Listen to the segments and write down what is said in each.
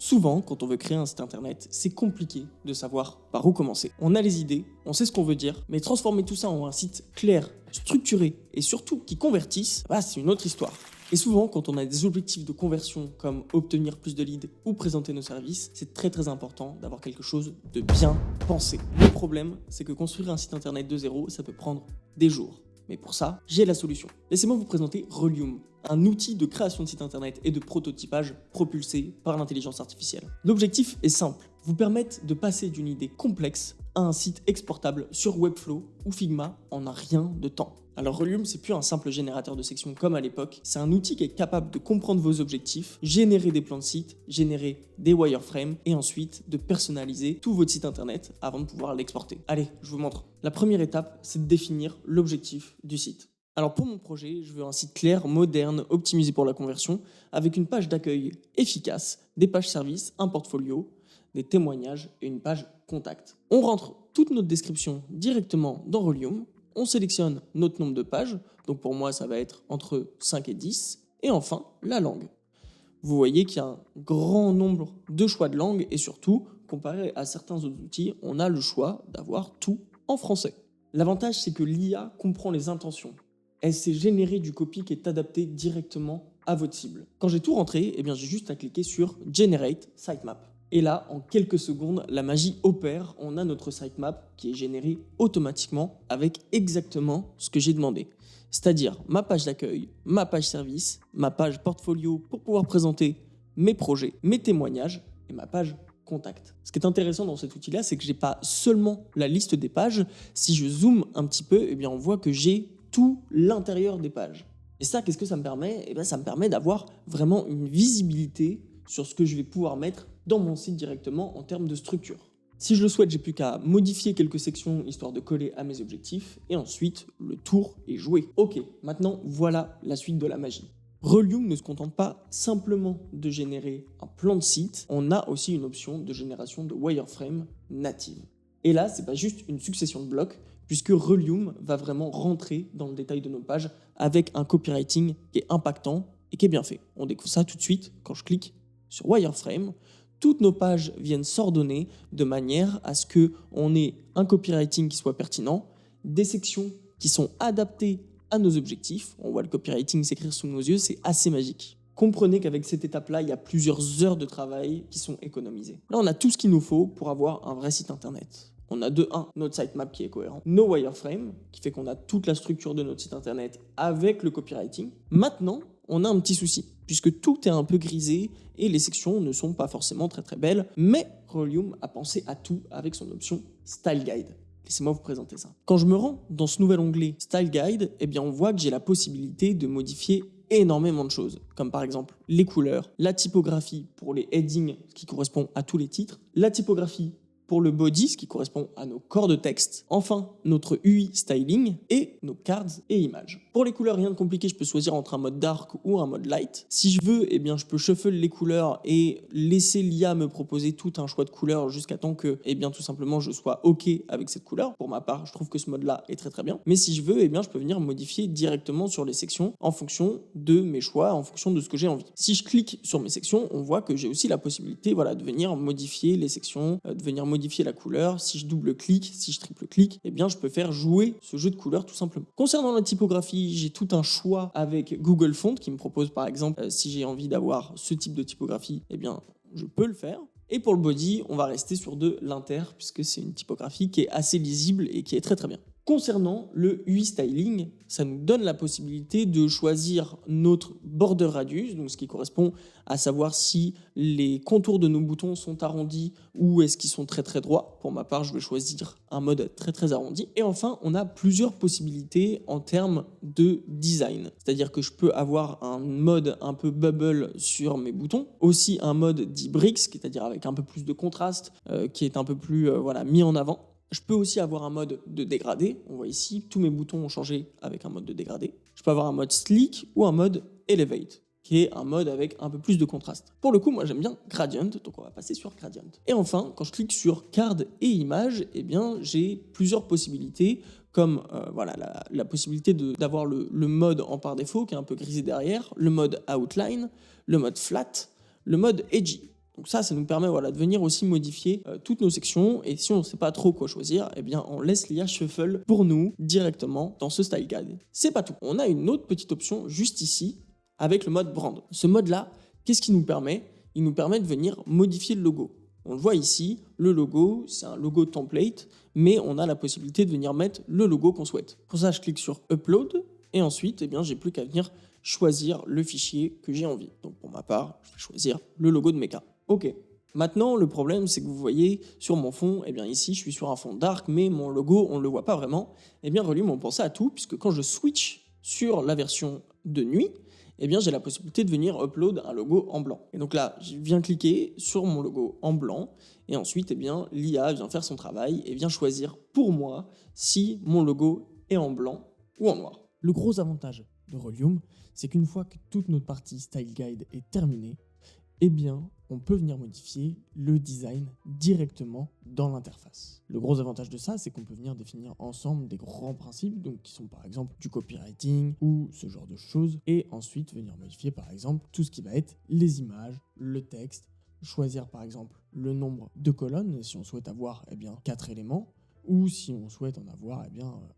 Souvent, quand on veut créer un site internet, c'est compliqué de savoir par où commencer. On a les idées, on sait ce qu'on veut dire, mais transformer tout ça en un site clair, structuré et surtout qui convertisse, c'est une autre histoire. Et souvent, quand on a des objectifs de conversion comme obtenir plus de leads ou présenter nos services, c'est très important d'avoir quelque chose de bien pensé. Le problème, c'est que construire un site internet de zéro, ça peut prendre des jours. Mais pour ça, j'ai la solution. Laissez-moi vous présenter Rolium, un outil de création de site internet et de prototypage propulsé par l'intelligence artificielle. L'objectif est simple, vous permettre de passer d'une idée complexe à un site exportable sur Webflow ou Figma en un rien de temps. Alors Rolium, c'est plus un simple générateur de sections comme à l'époque, c'est un outil qui est capable de comprendre vos objectifs, générer des plans de site, générer des wireframes et ensuite de personnaliser tout votre site internet avant de pouvoir l'exporter. Allez, je vous montre. La première étape, c'est de définir l'objectif du site. Alors pour mon projet, je veux un site clair, moderne, optimisé pour la conversion, avec une page d'accueil efficace, des pages services, un portfolio, des témoignages et une page contact. On rentre toute notre description directement dans Rolium, on sélectionne notre nombre de pages, donc pour moi ça va être entre 5 et 10, et enfin la langue. Vous voyez qu'il y a un grand nombre de choix de langue et surtout, comparé à certains autres outils, on a le choix d'avoir tout en français. L'avantage c'est que l'IA comprend les intentions. Elle sait générer du copy qui est adapté directement à votre cible. Quand j'ai tout rentré, j'ai juste à cliquer sur Generate Sitemap. Et là, en quelques secondes, la magie opère. On a notre sitemap qui est généré automatiquement avec exactement ce que j'ai demandé. C'est-à-dire ma page d'accueil, ma page service, ma page portfolio pour pouvoir présenter mes projets, mes témoignages et ma page contact. Ce qui est intéressant dans cet outil-là, c'est que je n'ai pas seulement la liste des pages. Si je zoome un petit peu, on voit que j'ai tout l'intérieur des pages. Et ça, qu'est-ce que ça me permet ? Ça me permet d'avoir vraiment une visibilité sur ce que je vais pouvoir mettre dans mon site directement en termes de structure. Si je le souhaite, j'ai plus qu'à modifier quelques sections histoire de coller à mes objectifs et ensuite le tour est joué. Ok, maintenant voilà la suite de la magie. Rolium ne se contente pas simplement de générer un plan de site, on a aussi une option de génération de wireframe native. Et là, c'est pas juste une succession de blocs, puisque Rolium va vraiment rentrer dans le détail de nos pages avec un copywriting qui est impactant et qui est bien fait. On découvre ça tout de suite quand je clique sur wireframe. Toutes nos pages viennent s'ordonner de manière à ce qu'on ait un copywriting qui soit pertinent, des sections qui sont adaptées à nos objectifs. On voit le copywriting s'écrire sous nos yeux, c'est assez magique. Comprenez qu'avec cette étape-là, il y a plusieurs heures de travail qui sont économisées. Là, on a tout ce qu'il nous faut pour avoir un vrai site internet. On a de 1, notre sitemap qui est cohérent, nos wireframes, qui fait qu'on a toute la structure de notre site internet avec le copywriting. Maintenant, on a un petit souci, puisque tout est un peu grisé et les sections ne sont pas forcément très belles, mais Rolium a pensé à tout avec son option Style Guide. Laissez-moi vous présenter ça. Quand je me rends dans ce nouvel onglet Style Guide, on voit que j'ai la possibilité de modifier énormément de choses, comme par exemple les couleurs, la typographie pour les headings, ce qui correspond à tous les titres, la typographie pour le body, ce qui correspond à nos corps de texte, enfin notre UI styling et nos cards et images. Pour les couleurs, rien de compliqué, je peux choisir entre un mode dark ou un mode light. Si je veux, je peux shuffle les couleurs et laisser l'IA me proposer tout un choix de couleurs jusqu'à temps que, tout simplement, je sois OK avec cette couleur. Pour ma part, je trouve que ce mode-là est très bien. Mais si je veux, je peux venir modifier directement sur les sections en fonction de mes choix, en fonction de ce que j'ai envie. Si je clique sur mes sections, on voit que j'ai aussi la possibilité de venir modifier les sections, de venir modifier la couleur. Si je double-clique, si je triple-clique, je peux faire jouer ce jeu de couleurs tout simplement. Concernant la typographie, j'ai tout un choix avec Google Fonts qui me propose par exemple, si j'ai envie d'avoir ce type de typographie, je peux le faire. Et pour le body, on va rester sur de l'inter puisque c'est une typographie qui est assez lisible et qui est très bien. Concernant le UI styling, ça nous donne la possibilité de choisir notre border radius, donc ce qui correspond à savoir si les contours de nos boutons sont arrondis ou est-ce qu'ils sont très droits. Pour ma part, je vais choisir un mode très arrondi. Et enfin, on a plusieurs possibilités en termes de design. C'est-à-dire que je peux avoir un mode un peu bubble sur mes boutons, aussi un mode dit bricks, c'est-à-dire avec un peu plus de contraste, qui est un peu plus mis en avant. Je peux aussi avoir un mode de dégradé. On voit ici, tous mes boutons ont changé avec un mode de dégradé. Je peux avoir un mode sleek ou un mode elevate, qui est un mode avec un peu plus de contraste. Pour le coup, moi j'aime bien gradient, donc on va passer sur gradient. Et enfin, quand je clique sur card et image, j'ai plusieurs possibilités, comme la possibilité d'avoir le mode en par défaut, qui est un peu grisé derrière, le mode outline, le mode flat, le mode edgy. Donc ça nous permet de venir aussi modifier toutes nos sections. Et si on ne sait pas trop quoi choisir, eh bien on laisse l'IA shuffle pour nous directement dans ce style guide. C'est pas tout. On a une autre petite option juste ici avec le mode brand. Ce mode-là, qu'est-ce qu'il nous permet? Il nous permet de venir modifier le logo. On le voit ici, le logo, c'est un logo template, mais on a la possibilité de venir mettre le logo qu'on souhaite. Pour ça, je clique sur Upload et ensuite, j'ai plus qu'à venir choisir le fichier que j'ai envie. Donc pour ma part, je vais choisir le logo de Mecha. Ok. Maintenant, le problème, c'est que vous voyez sur mon fond, ici, je suis sur un fond dark, mais mon logo, on ne le voit pas vraiment. Relium, on pensait à tout, puisque quand je switch sur la version de nuit, j'ai la possibilité de venir upload un logo en blanc. Et donc là, je viens cliquer sur mon logo en blanc, et ensuite, l'IA vient faire son travail et vient choisir pour moi si mon logo est en blanc ou en noir. Le gros avantage de Rollium, c'est qu'une fois que toute notre partie Style Guide est terminée, on peut venir modifier le design directement dans l'interface. Le gros avantage de ça, c'est qu'on peut venir définir ensemble des grands principes, donc qui sont par exemple du copywriting ou ce genre de choses, et ensuite venir modifier par exemple tout ce qui va être les images, le texte, choisir par exemple le nombre de colonnes si on souhaite avoir 4 éléments, ou si on souhaite en avoir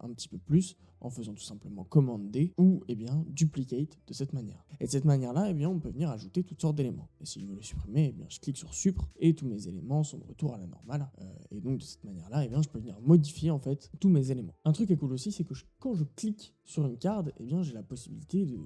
un petit peu plus en faisant tout simplement commande D ou duplicate de cette manière. Et de cette manière-là, on peut venir ajouter toutes sortes d'éléments. Et si je veux le supprimer, je clique sur Supr et tous mes éléments sont de retour à la normale. Et donc de cette manière-là, je peux venir modifier en fait tous mes éléments. Un truc qui est cool aussi, c'est que quand je clique sur une carte, j'ai la possibilité de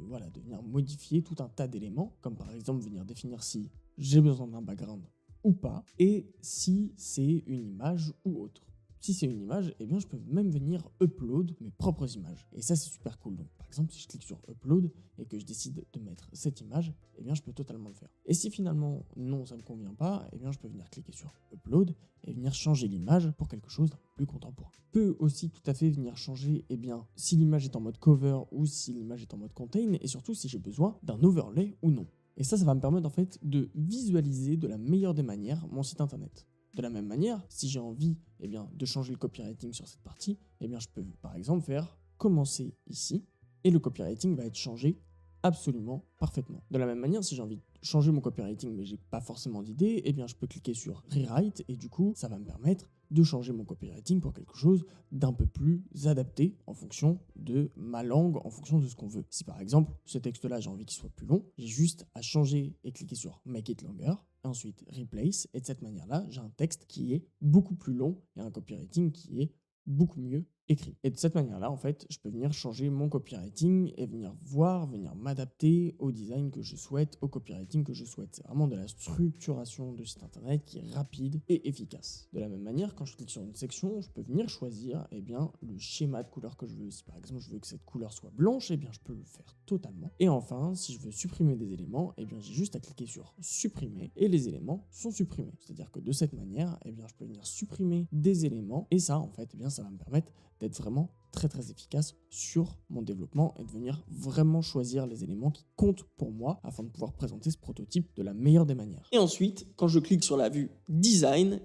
venir modifier tout un tas d'éléments, comme par exemple venir définir si j'ai besoin d'un background ou pas, et si c'est une image ou autre. Si c'est une image, je peux même venir upload mes propres images. Et ça, c'est super cool. Donc, par exemple, si je clique sur Upload et que je décide de mettre cette image, je peux totalement le faire. Et si finalement, non, ça ne me convient pas, je peux venir cliquer sur Upload et venir changer l'image pour quelque chose d'un peu plus contemporain. Je peux aussi tout à fait venir changer si l'image est en mode cover ou si l'image est en mode contain, et surtout si j'ai besoin d'un overlay ou non. Et ça va me permettre en fait de visualiser de la meilleure des manières mon site internet. De la même manière, si j'ai envie de changer le copywriting sur cette partie, je peux par exemple faire commencer ici et le copywriting va être changé absolument parfaitement. De la même manière, si j'ai envie de changer mon copywriting mais j'ai pas forcément d'idée, je peux cliquer sur Rewrite et du coup, ça va me permettre de changer mon copywriting pour quelque chose d'un peu plus adapté en fonction de ma langue, en fonction de ce qu'on veut. Si par exemple, ce texte-là, j'ai envie qu'il soit plus long, j'ai juste à changer et cliquer sur Make it longer, et ensuite Replace, et de cette manière-là, j'ai un texte qui est beaucoup plus long et un copywriting qui est beaucoup mieux écrit. Et de cette manière-là, en fait, je peux venir changer mon copywriting et venir m'adapter au design que je souhaite, au copywriting que je souhaite. C'est vraiment de la structuration de site internet qui est rapide et efficace. De la même manière, quand je clique sur une section, je peux venir choisir le schéma de couleur que je veux. Si par exemple, je veux que cette couleur soit blanche, je peux le faire totalement. Et enfin, si je veux supprimer des éléments, j'ai juste à cliquer sur supprimer et les éléments sont supprimés. C'est-à-dire que de cette manière, je peux venir supprimer des éléments et ça, en fait, ça va me permettre d'être vraiment très très efficace sur mon développement et de venir vraiment choisir les éléments qui comptent pour moi afin de pouvoir présenter ce prototype de la meilleure des manières. Et ensuite, quand je clique sur la vue design,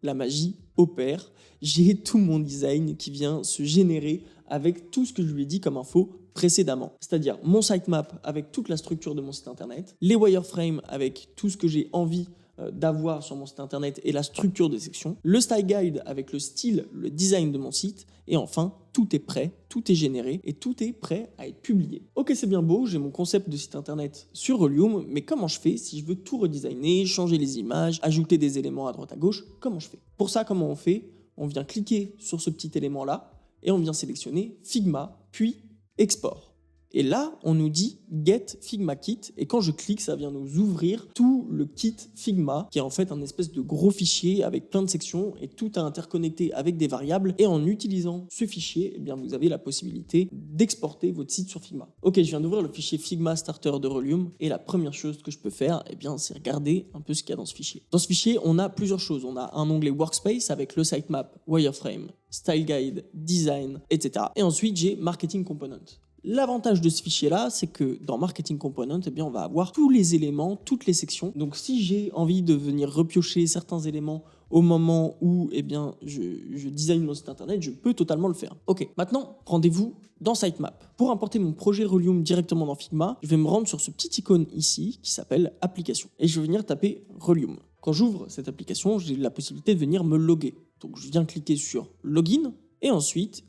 la magie opère. J'ai tout mon design qui vient se générer avec tout ce que je lui ai dit comme info précédemment. C'est-à-dire mon sitemap avec toute la structure de mon site internet, les wireframes avec tout ce que j'ai envie d'avoir sur mon site internet et la structure des sections, le style guide avec le style, le design de mon site, et enfin, tout est prêt, tout est généré et tout est prêt à être publié. Ok, c'est bien beau, j'ai mon concept de site internet sur Rollium, mais comment je fais si je veux tout redesigner, changer les images, ajouter des éléments à droite à gauche? Comment je fais? Pour ça, comment on fait? On vient cliquer sur ce petit élément-là et on vient sélectionner Figma, puis Export. Et là, on nous dit Get Figma Kit. Et quand je clique, ça vient nous ouvrir tout le kit Figma, qui est en fait un espèce de gros fichier avec plein de sections et tout est interconnecté avec des variables. Et en utilisant ce fichier, vous avez la possibilité d'exporter votre site sur Figma. Ok, je viens d'ouvrir le fichier Figma Starter de Rollium. Et la première chose que je peux faire, c'est regarder un peu ce qu'il y a dans ce fichier. Dans ce fichier, on a plusieurs choses. On a un onglet Workspace avec le sitemap, wireframe, style guide, design, etc. Et ensuite, j'ai Marketing Component. L'avantage de ce fichier-là, c'est que dans Marketing Component, on va avoir tous les éléments, toutes les sections. Donc si j'ai envie de venir repiocher certains éléments au moment où je design mon site internet, je peux totalement le faire. Ok, maintenant, rendez-vous dans Sitemap. Pour importer mon projet Rollume directement dans Figma, je vais me rendre sur ce petit icône ici qui s'appelle Application. Et je vais venir taper Rollume. Quand j'ouvre cette application, j'ai la possibilité de venir me loguer. Donc je viens cliquer sur Login et ensuite,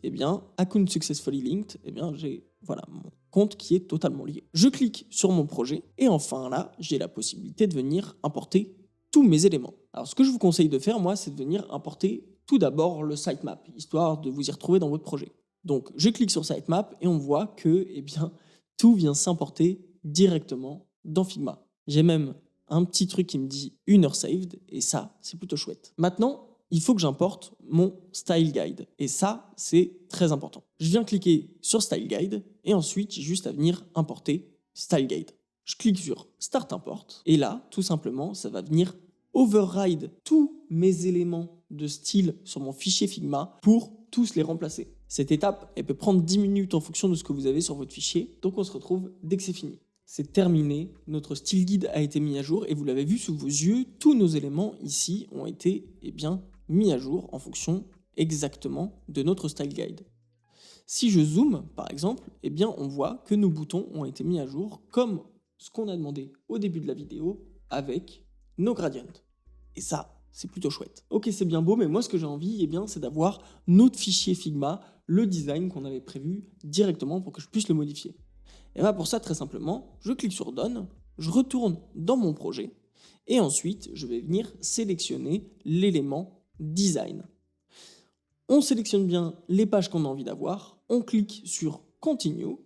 Account Successfully Linked, j'ai mon compte qui est totalement lié. Je clique sur mon projet et enfin là, j'ai la possibilité de venir importer tous mes éléments. Alors ce que je vous conseille de faire, moi, c'est de venir importer tout d'abord le sitemap, histoire de vous y retrouver dans votre projet. Donc je clique sur sitemap et on voit que tout vient s'importer directement dans Figma. J'ai même un petit truc qui me dit 1 heure saved et ça, c'est plutôt chouette. Maintenant, il faut que j'importe mon Style Guide. Et ça, c'est très important. Je viens cliquer sur Style Guide et ensuite, j'ai juste à venir importer Style Guide. Je clique sur Start Import et là, tout simplement, ça va venir override tous mes éléments de style sur mon fichier Figma pour tous les remplacer. Cette étape, elle peut prendre 10 minutes en fonction de ce que vous avez sur votre fichier. Donc, on se retrouve dès que c'est fini. C'est terminé, notre style guide a été mis à jour et vous l'avez vu sous vos yeux, tous nos éléments ici ont été mis à jour en fonction exactement de notre style guide. Si je zoome par exemple, on voit que nos boutons ont été mis à jour comme ce qu'on a demandé au début de la vidéo avec nos gradients. Et ça, c'est plutôt chouette. Ok, c'est bien beau, mais moi ce que j'ai envie, c'est d'avoir notre fichier Figma, le design qu'on avait prévu directement pour que je puisse le modifier. Et pour ça, très simplement, je clique sur Done, je retourne dans mon projet et ensuite, je vais venir sélectionner l'élément Design. On sélectionne bien les pages qu'on a envie d'avoir, on clique sur Continue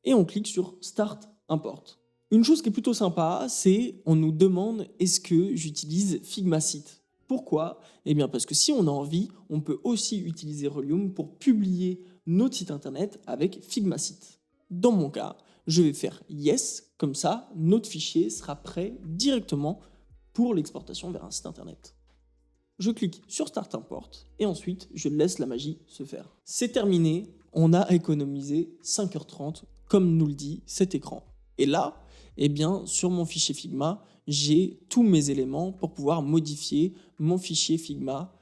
et on clique sur Start Import. Une chose qui est plutôt sympa, c'est on nous demande est-ce que j'utilise Figma Site. Pourquoi ? Parce que si on a envie, on peut aussi utiliser Rollume pour publier notre site internet avec Figma Site. Dans mon cas, je vais faire Yes, comme ça, notre fichier sera prêt directement pour l'exportation vers un site internet. Je clique sur Start Import et ensuite, je laisse la magie se faire. C'est terminé, on a économisé 5h30, comme nous le dit cet écran. Et là, sur mon fichier Figma, j'ai tous mes éléments pour pouvoir modifier mon fichier Figma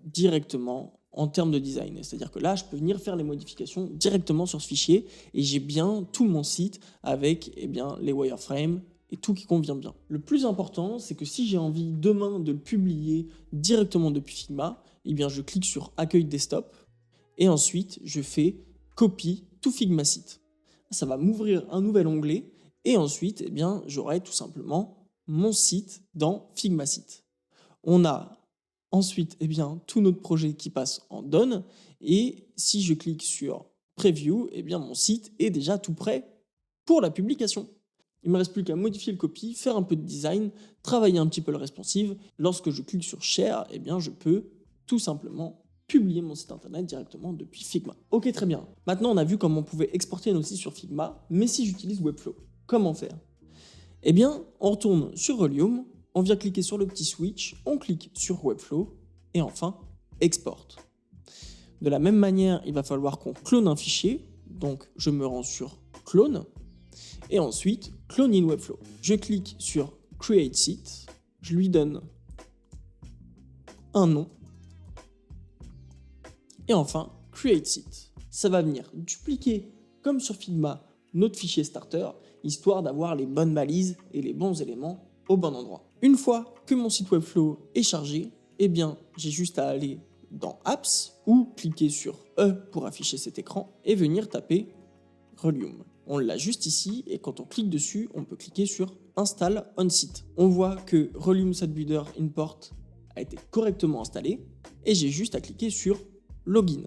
directement en termes de design. C'est-à-dire que là, je peux venir faire les modifications directement sur ce fichier et j'ai bien tout mon site avec les wireframes et tout qui convient bien. Le plus important, c'est que si j'ai envie demain de le publier directement depuis Figma, je clique sur Accueil Desktop et ensuite, je fais Copy to Figma Site. Ça va m'ouvrir un nouvel onglet et ensuite, j'aurai tout simplement mon site dans Figma Site. On a ensuite tout notre projet qui passe en Done et si je clique sur Preview, mon site est déjà tout prêt pour la publication. Il ne me reste plus qu'à modifier le copy, faire un peu de design, travailler un petit peu le responsive. Lorsque je clique sur Share, je peux tout simplement publier mon site internet directement depuis Figma. Ok, très bien. Maintenant, on a vu comment on pouvait exporter nos sites sur Figma, mais si j'utilise Webflow, comment faire ? On retourne sur Rollume, on vient cliquer sur le petit switch, on clique sur Webflow et enfin, Export. De la même manière, il va falloir qu'on clone un fichier, donc je me rends sur Clone, et ensuite, Clone in Webflow. Je clique sur Create Site, je lui donne un nom, et enfin, Create Site. Ça va venir dupliquer, comme sur Figma, notre fichier starter, histoire d'avoir les bonnes balises et les bons éléments au bon endroit. Une fois que mon site Webflow est chargé, j'ai juste à aller dans Apps ou cliquer sur E pour afficher cet écran et venir taper Rollume. On l'a juste ici et quand on clique dessus, on peut cliquer sur Install on Site. On voit que Rollume Builder Import a été correctement installé et j'ai juste à cliquer sur Login.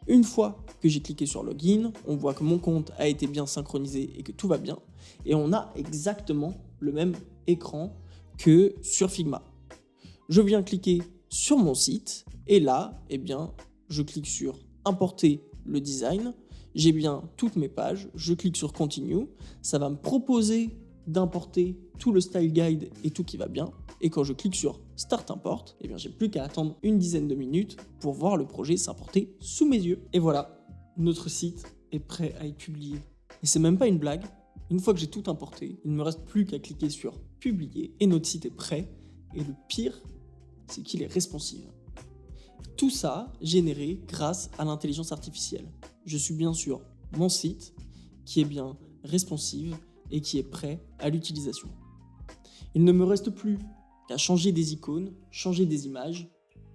Une fois que j'ai cliqué sur Login, on voit que mon compte a été bien synchronisé et que tout va bien. Et on a exactement le même écran que sur Figma. Je viens cliquer sur mon site et là, je clique sur Importer le design. J'ai bien toutes mes pages, je clique sur Continue. Ça va me proposer d'importer tout le style guide et tout qui va bien. Et quand je clique sur Start Import, j'ai plus qu'à attendre une dizaine de minutes pour voir le projet s'importer sous mes yeux. Et voilà, notre site est prêt à être publié. Et c'est même pas une blague. Une fois que j'ai tout importé, il ne me reste plus qu'à cliquer sur Publier et notre site est prêt. Et le pire, c'est qu'il est responsive. Tout ça généré grâce à l'intelligence artificielle. Je suis bien sûr mon site qui est bien responsive et qui est prêt à l'utilisation. Il ne me reste plus qu'à changer des icônes, changer des images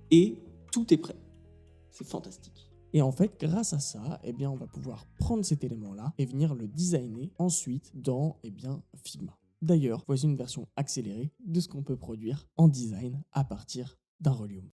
et tout est prêt. C'est fantastique. Et en fait, grâce à ça, on va pouvoir prendre cet élément-là et venir le designer ensuite dans Figma. D'ailleurs, voici une version accélérée de ce qu'on peut produire en design à partir d'un Rollume.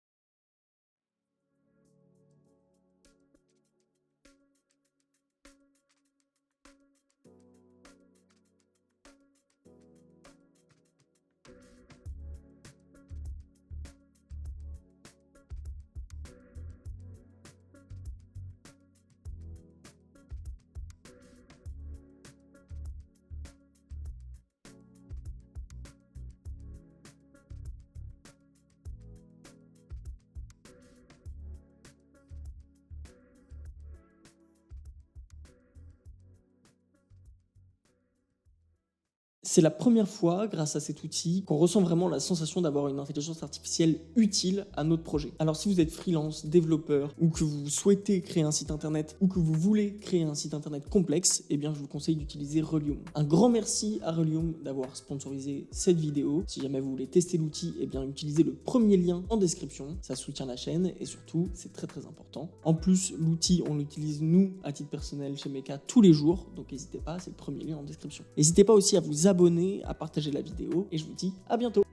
C'est la première fois, grâce à cet outil, qu'on ressent vraiment la sensation d'avoir une intelligence artificielle utile à notre projet. Alors si vous êtes freelance, développeur, ou que vous souhaitez créer un site internet, ou que vous voulez créer un site internet complexe, je vous conseille d'utiliser Rollume. Un grand merci à Rollume d'avoir sponsorisé cette vidéo. Si jamais vous voulez tester l'outil, utilisez le premier lien en description. Ça soutient la chaîne et surtout, c'est très très important. En plus, l'outil, on l'utilise nous, à titre personnel, chez Mecha, tous les jours. Donc n'hésitez pas, c'est le premier lien en description. N'hésitez pas aussi à vous abonner, à partager la vidéo et je vous dis à bientôt.